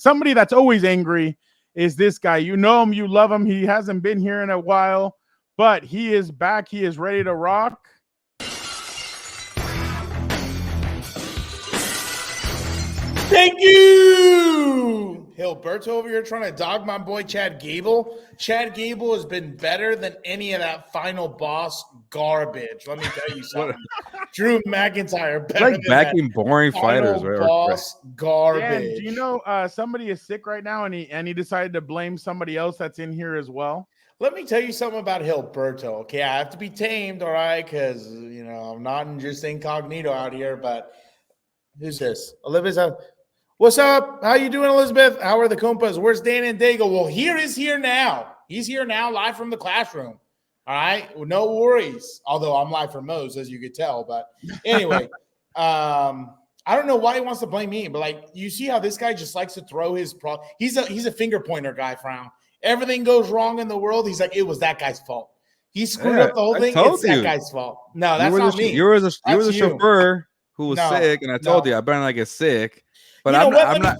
somebody that's always angry is this guy. You know him, you love him. He hasn't been here in a while, but he is back. He is ready to rock. Thank you, Gilberto over here trying to dog my boy Chad Gable. Chad Gable has been better than any of that final boss garbage. Let me tell you something. Drew McIntyre better like than backing that boring fighters, final boss garbage. Dan, do you know somebody is sick right now, and he decided to blame somebody else that's in here as well? Let me tell you something about Gilberto. Okay, I have to be tamed, all right, because I'm not just incognito out here. But who's this? Elizabeth. What's up? How you doing, Elizabeth? How are the Compas? Where's Dan and Daygo? Well, he's here now. He's here now, live from the classroom. All right, well, no worries. Although I'm live from Moe's, as you could tell. But anyway, I don't know why he wants to blame me, but like you see how this guy just likes to throw his He's a finger pointer guy, Frown. Everything goes wrong in the world. He's like, it was that guy's fault. He screwed up the whole thing. It's that guy's fault. No, that's not me. You were the chauffeur who was sick, and I told you I better not get sick. But I'm not.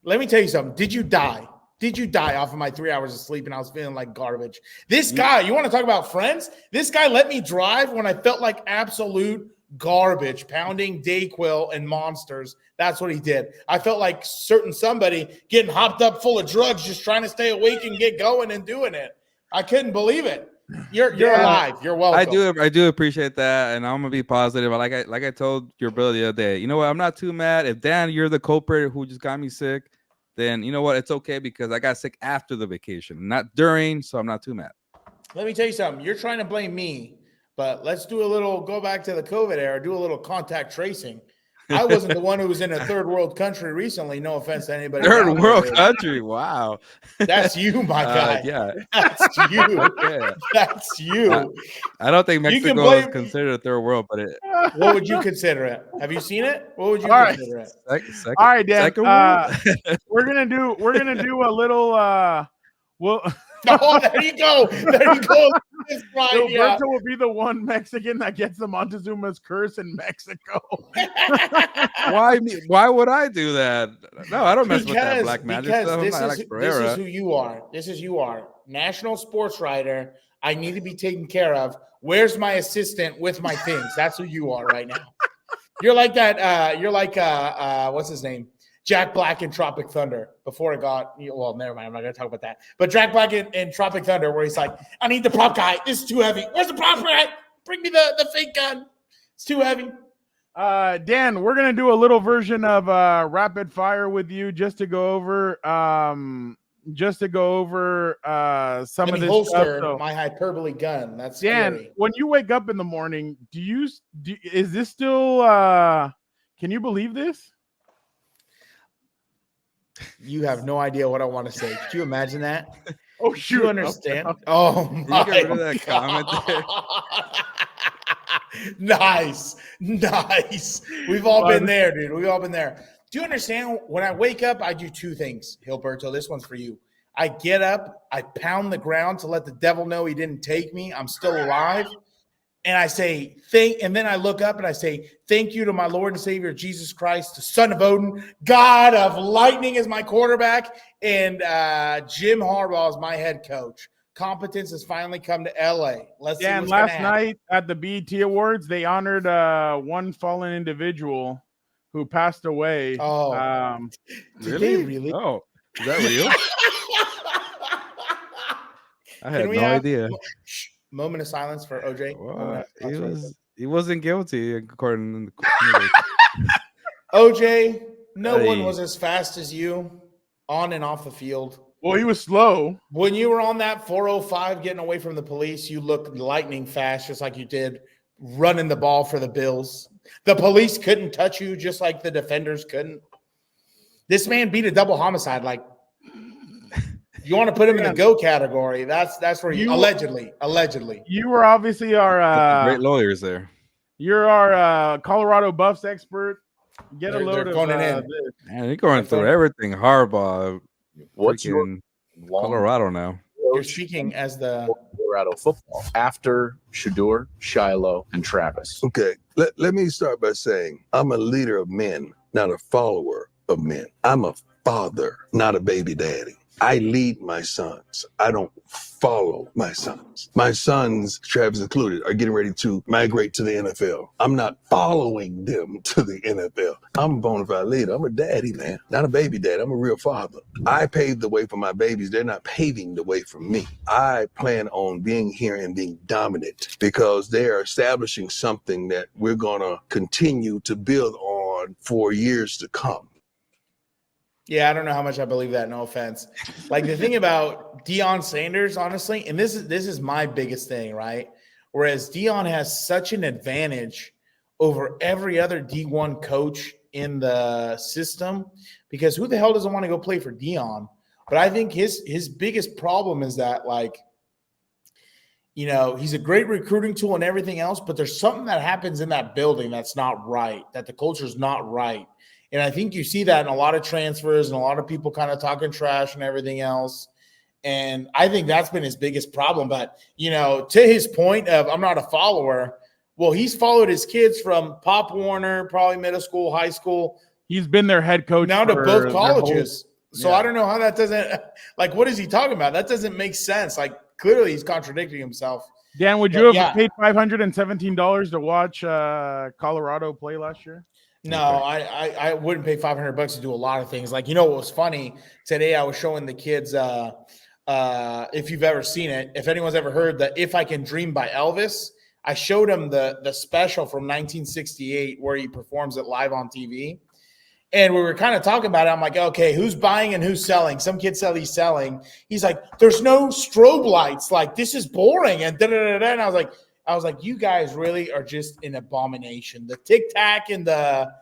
Let me tell you something. Did you die? Did you die off of my 3 hours of sleep and I was feeling like garbage? This guy, you want to talk about friends? This guy let me drive when I felt like absolute garbage, pounding Dayquil and monsters. That's what he did. I felt like somebody getting hopped up full of drugs, just trying to stay awake and get going and doing it. I couldn't believe it. You're alive. You're welcome. I do appreciate that, and I'm gonna be positive. Like I told your brother the other day. You know what? I'm not too mad. If Dan, you're the culprit who just got me sick, then you know what? It's okay because I got sick after the vacation, not during. So I'm not too mad. Let me tell you something. You're trying to blame me, but let's go back to the COVID era, do a little contact tracing. I wasn't the one who was in a third world country recently. No offense to anybody. Third world country. Wow. That's you, my guy. Yeah. That's you. Yeah. That's you. I don't think Mexico is considered a third world, but what would you consider it? Have you seen it? What would you consider it? All right, Dan. We're gonna do a little Oh, there you go. There you go. Gilberto will be the one Mexican that gets the Montezuma's curse in Mexico. Why me? Why would I do that? No, I don't mess with that black magic stuff. This is who you are. This is you are. National sports writer. I need to be taken care of. Where's my assistant with my things? That's who you are right now. You're like that. You're like what's his name? Jack Black in Tropic Thunder before it got, well, never mind. I'm not going to talk about that. But Jack Black in Tropic Thunder where he's like, I need the prop guy. This is too heavy. Where's the prop guy? Bring me the fake gun. It's too heavy. Dan, we're going to do a little version of rapid fire with you just to go over some of this holster stuff. So, my hyperbole gun. That's Dan, scary. when you wake up in the morning, is this still can you believe this? You have no idea what I want to say. Could you imagine that? Oh, shoot. You understand? Oh, my get rid of that comment there. Nice. We've all been there, dude. We've all been there. Do you understand? When I wake up, I do two things, Gilberto. This one's for you. I get up, I pound the ground to let the devil know he didn't take me. I'm still alive. And I say, and then I look up and I say, thank you to my Lord and Savior, Jesus Christ, the Son of Odin, God of lightning is my quarterback, and Jim Harbaugh is my head coach. Competence has finally come to LA. Let's see what's last night at the BET Awards, they honored one fallen individual who passed away. Oh, really? Oh, is that real? I had no idea. Moment of silence for OJ. Well, he wasn't guilty according to the OJ. No one was as fast as you on and off the field. Well, he was slow. When you were on that 405 getting away from the police, you looked lightning fast, just like you did running the ball for the Bills. The police couldn't touch you, just like the defenders couldn't. This man beat a double homicide. Like, you want to put him in the go category? That's where you allegedly. You were obviously our great lawyers there. You're our Colorado Buffs expert. Get a load of going in. Man, they're going through everything. Harbaugh. What's your Colorado now? You're speaking as the Colorado football after Shador, Shiloh, and Travis. Okay, let me start by saying I'm a leader of men, not a follower of men. I'm a father, not a baby daddy. I lead my sons. I don't follow my sons. My sons, Travis included, are getting ready to migrate to the NFL. I'm not following them to the NFL. I'm a bona fide leader. I'm a daddy, man, not a baby daddy. I'm a real father. I paved the way for my babies. They're not paving the way for me. I plan on being here and being dominant because they are establishing something that we're going to continue to build on for years to come. Yeah, I don't know how much I believe that. No offense. Like the thing about Deion Sanders, honestly, and this is my biggest thing, right? Whereas Deion has such an advantage over every other D1 coach in the system, because who the hell doesn't want to go play for Deion? But I think his biggest problem is that, like, you know, he's a great recruiting tool and everything else, but there's something that happens in that building that's not right, that the culture's not right. And I think you see that in a lot of transfers and a lot of people kind of talking trash and everything else. And I think that's been his biggest problem. But, you know, to his point of I'm not a follower, well, he's followed his kids from Pop Warner, probably middle school, high school. He's been their head coach now to both colleges. So yeah. I don't know how that doesn't – like, what is he talking about? That doesn't make sense. Like, clearly he's contradicting himself. Dan, would you have paid $517 to watch Colorado play last year? No, I wouldn't pay $500 to do a lot of things. Like, you know what was funny? Today I was showing the kids, if you've ever seen it, if anyone's ever heard the If I Can Dream by Elvis, I showed them the special from 1968 where he performs it live on TV. And we were kind of talking about it. I'm like, okay, who's buying and who's selling? Some kid said he's selling. He's like, there's no strobe lights. Like, this is boring. And da-da-da-da. And I was like, you guys really are just an abomination. The Tic Tac and the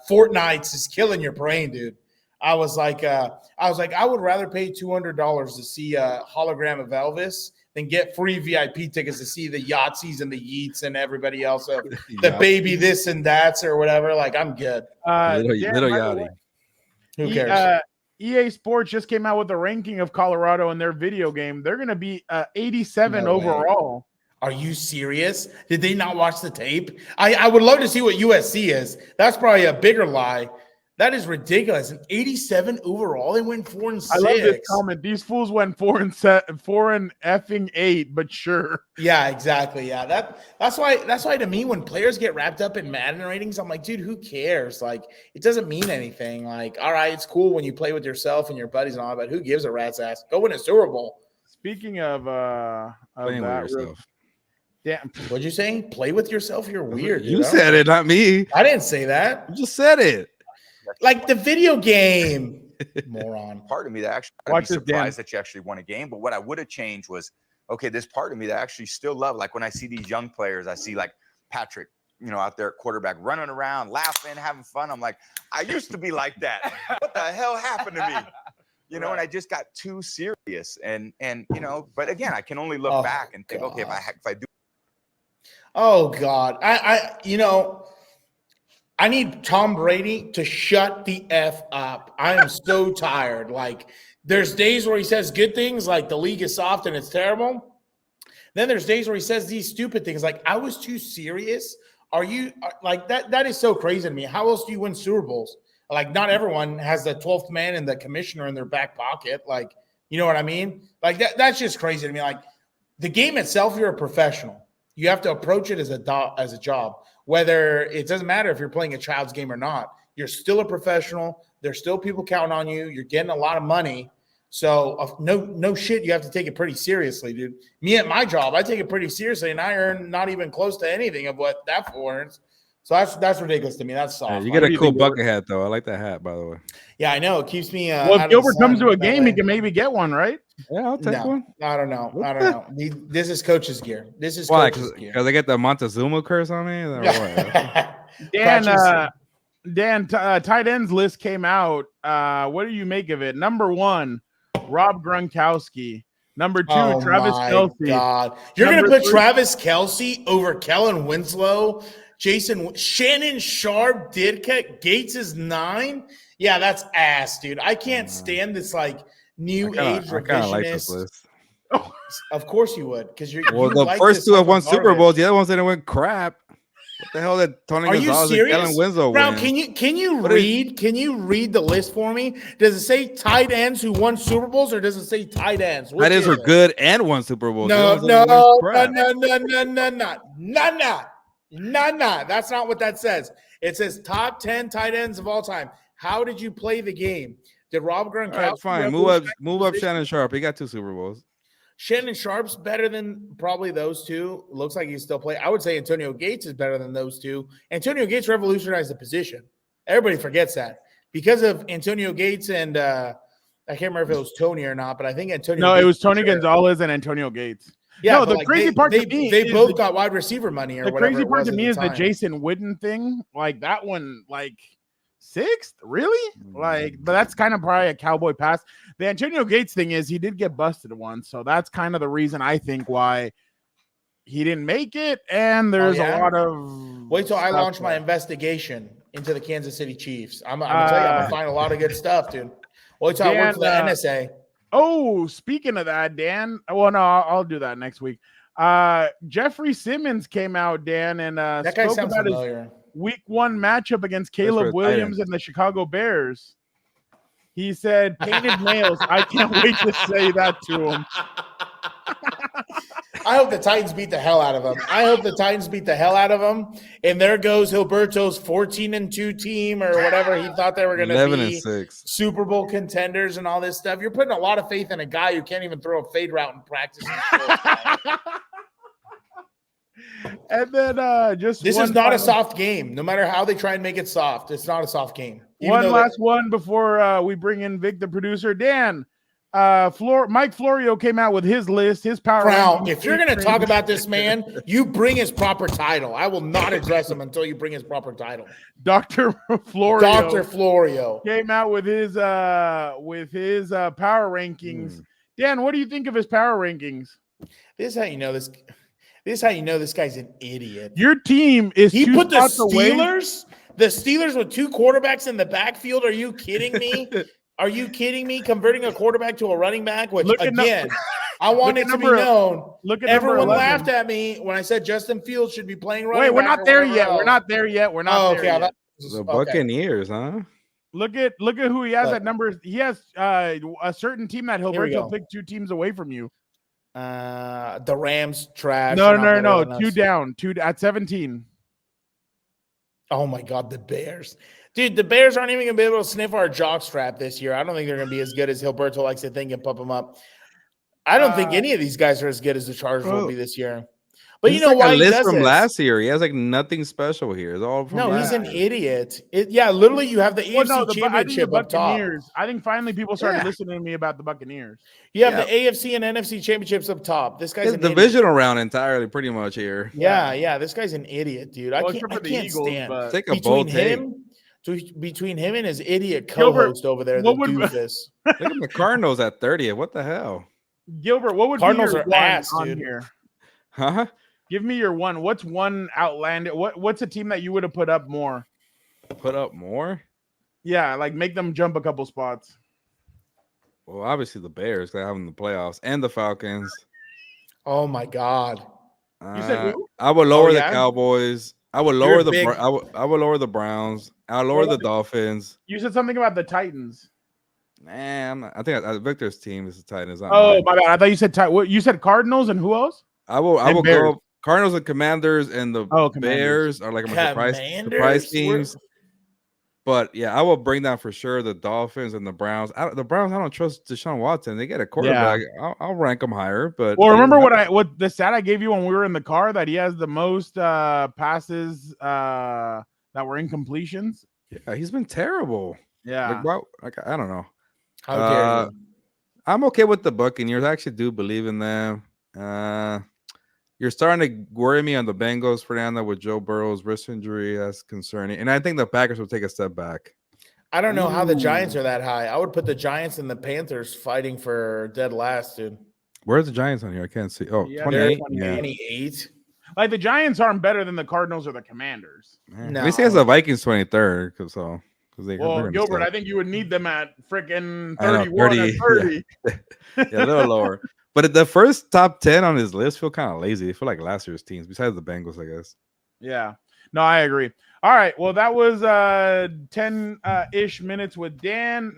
Fortnites is killing your brain, dude. I was like, I would rather pay $200 to see a hologram of Elvis than get free VIP tickets to see the Yahtzees and the Yeats and everybody else, the baby this and that's or whatever. Like, I'm good. Little Yachty. Who cares? EA Sports just came out with a ranking of Colorado in their video game. They're going to be 87 overall. Are you serious? Did they not watch the tape? I would love to see what USC is. That's probably a bigger lie. That is ridiculous. An 87 overall. They went 4-6. I love this comment. These fools went 4-8, but sure. Yeah, exactly. Yeah, that's why to me, when players get wrapped up in Madden ratings, I'm like, dude, who cares? Like, it doesn't mean anything. Like, all right, it's cool when you play with yourself and your buddies and all, but who gives a rat's ass? Go win a Super Bowl. Speaking of playing with yourself. Damn. What'd you say? Play with yourself? You're weird. You said it, not me. I didn't say that. You just said it. Like the video game. Moron. Part of me that actually I'd be surprised that you actually won a game. But what I would have changed was, okay, there's part of me that actually still love. Like when I see these young players, I see like Patrick, you know, out there at quarterback running around, laughing, having fun. I'm like, I used to be like that. What the hell happened to me? You know, and I just got too serious. And you know, but again, I can only look back and think, okay, if I do. Oh God. I need Tom Brady to shut the F up. I am so tired. Like, there's days where he says good things, like the league is soft and it's terrible. Then there's days where he says these stupid things, like, I was too serious. Are you like that? That is so crazy to me. How else do you win Super Bowls? Like, not everyone has the 12th man and the commissioner in their back pocket. Like, you know what I mean? Like, that's just crazy to me. Like, the game itself, you're a professional. You have to approach it as a job. Whether it doesn't matter if you're playing a child's game or not, you're still a professional. There's still people counting on you. You're getting a lot of money. So no shit, you have to take it pretty seriously, dude. Me at my job, I take it pretty seriously, and I earn not even close to anything of what that earns. So that's ridiculous to me. That's soft. Yeah, you get a cool bucket hat, though. I like that hat, by the way. Yeah, I know. It keeps me well, if Gilbert comes to a game, he can maybe get one, right? Yeah, I'll take one. I don't know. This is coach's gear. This is why? Coach's gear. Because I get the Montezuma curse on me? Dan, tight ends list came out. What do you make of it? Number 1, Rob Gronkowski. Number 2, Travis Kelce. God. You're going to put Travis Kelce over Kellen Winslow, Shannon Sharp, Didka, Gates is 9. Yeah, that's ass, dude. I can't stand this like new age revisionist. I kind of like this list. Of course you would, because you're. Well, the first 2 have won Super Bowls. The other ones didn't win crap. What the hell did Tony Are you Gonzalez and serious? Kellen Winslow Brown, win? can you read the list for me? Does it say tight ends who won Super Bowls, or does it say tight ends? Tight ends are good and won Super Bowls. No. That's not what that says. It says top 10 tight ends of all time. How did you play the game? Did Rob Gronkowski? All right, fine. Move up Shannon Sharp. He got 2 Super Bowls. Shannon Sharp's better than probably those two. Looks like he's still playing. I would say Antonio Gates is better than those two. Antonio Gates revolutionized the position. Everybody forgets that. Because of Antonio Gates and I can't remember if it was Tony or not, but I think Antonio Gates, it was Tony Gonzalez and Antonio Gates. Yeah, no, the like crazy part to me they both got wide receiver money or the whatever. crazy part to me is the time. Jason Witten thing. Like that one, like 6th, really? Like, but that's kind of probably a cowboy pass. The Antonio Gates thing is he did get busted once, so that's kind of the reason I think why he didn't make it. And there's a lot of wait till I launch my investigation into the Kansas City Chiefs. I'm gonna tell you, I'm gonna find a lot of good stuff, dude. Wait till I work for the NSA. Oh, speaking of that, Dan. Well, no, I'll do that next week. Jeffrey Simmons came out, Dan, and that guy spoke sounds about familiar. his Week 1 matchup against Caleb Williams and the Chicago Bears. He said, "Painted nails." I can't wait to say that to him. I hope the Titans beat the hell out of him. And there goes Gilberto's 14-2 team or whatever he thought they were going to be. 11-6. Super Bowl contenders and all this stuff. You're putting a lot of faith in a guy who can't even throw a fade route in practice. And then this is not a soft game. No matter how they try and make it soft, it's not a soft game. One last one before we bring in Vic, the producer. Dan, Mike Florio came out with his list, his power. Brown, if you're going to talk about this man, you bring his proper title. I will not address him until you bring his proper title. Dr. Florio. Dr. Florio came out with his power rankings. Dan, what do you think of his power rankings? This is how you know this. This is how you know this guy's an idiot. Your team is he put the Steelers. The Steelers with 2 quarterbacks in the backfield. Are you kidding me? Are you kidding me? Converting a quarterback to a running back, which again, I want it to be known. Everyone laughed at me when I said Justin Fields should be playing running back. Wait, we're not there yet. We're not there yet. We're not there yet. The Buccaneers, huh? Look at who he has at number. He has a certain team that Gilberto picked 2 teams away from you. The Rams trash. No. 2 down. 2 at 17. Oh my God, the Bears. Dude, the Bears aren't even going to be able to sniff our jockstrap this year. I don't think they're going to be as good as Gilberto likes to think and pump them up. I don't think any of these guys are as good as the Chargers will be this year. But you know why he does from this? Last year. He has like nothing special here. It's all from he's an idiot. Literally, you have the AFC Championship up top. I think finally people started listening to me about the Buccaneers. You have the AFC and NFC Championships up top. This guy's an divisional round entirely, pretty much here. Yeah. This guy's an idiot, dude. I can't stand take a bold between him and his idiot co-host over there. Look at the Cardinals at 30th. What the hell? Gilbert, what would Cardinals be your are ass, dude? Here? Huh? Give me your one. What's one outlandish? What's a team that you would have put up more? Put up more? Yeah, like make them jump a couple spots. Well, obviously the Bears, they have in the playoffs, and the Falcons. Oh my God! You said who? I would lower the Cowboys. I would lower I would lower the Browns. I'll lower the Dolphins. You said something about the Titans. Man, I think Victor's team is the Titans. Oh my bad! I thought you said what? You said Cardinals and who else? I will go Cardinals and Commanders, and the Bears are like my surprise teams. But yeah, I will bring down for sure the Dolphins and the Browns. I don't trust Deshaun Watson. They get a quarterback. Yeah. I'll rank them higher. But remember what the stat I gave you when we were in the car, that he has the most passes that were incompletions. Yeah, he's been terrible. Yeah, I don't know. How dare you? I'm okay with the Buccaneers. I actually do believe in them. You're starting to worry me on the Bengals, Fernanda, with Joe Burrow's wrist injury. That's concerning. And I think the Packers will take a step back. I don't know how the Giants are that high. I would put the Giants and the Panthers fighting for dead last, dude. Where's the Giants on here? I can't see. Oh, yeah, 28. 28. Like the Giants aren't better than the Cardinals or the Commanders. No. At least he has the Vikings 23rd. Gilbert, I think you would need them at freaking 31 or 30. Yeah, a little lower. But the first top 10 on his list feel kind of lazy. They feel like last year's teams, besides the Bengals, I guess. Yeah. No, I agree. All right. Well, that was 10 ish minutes with Dan.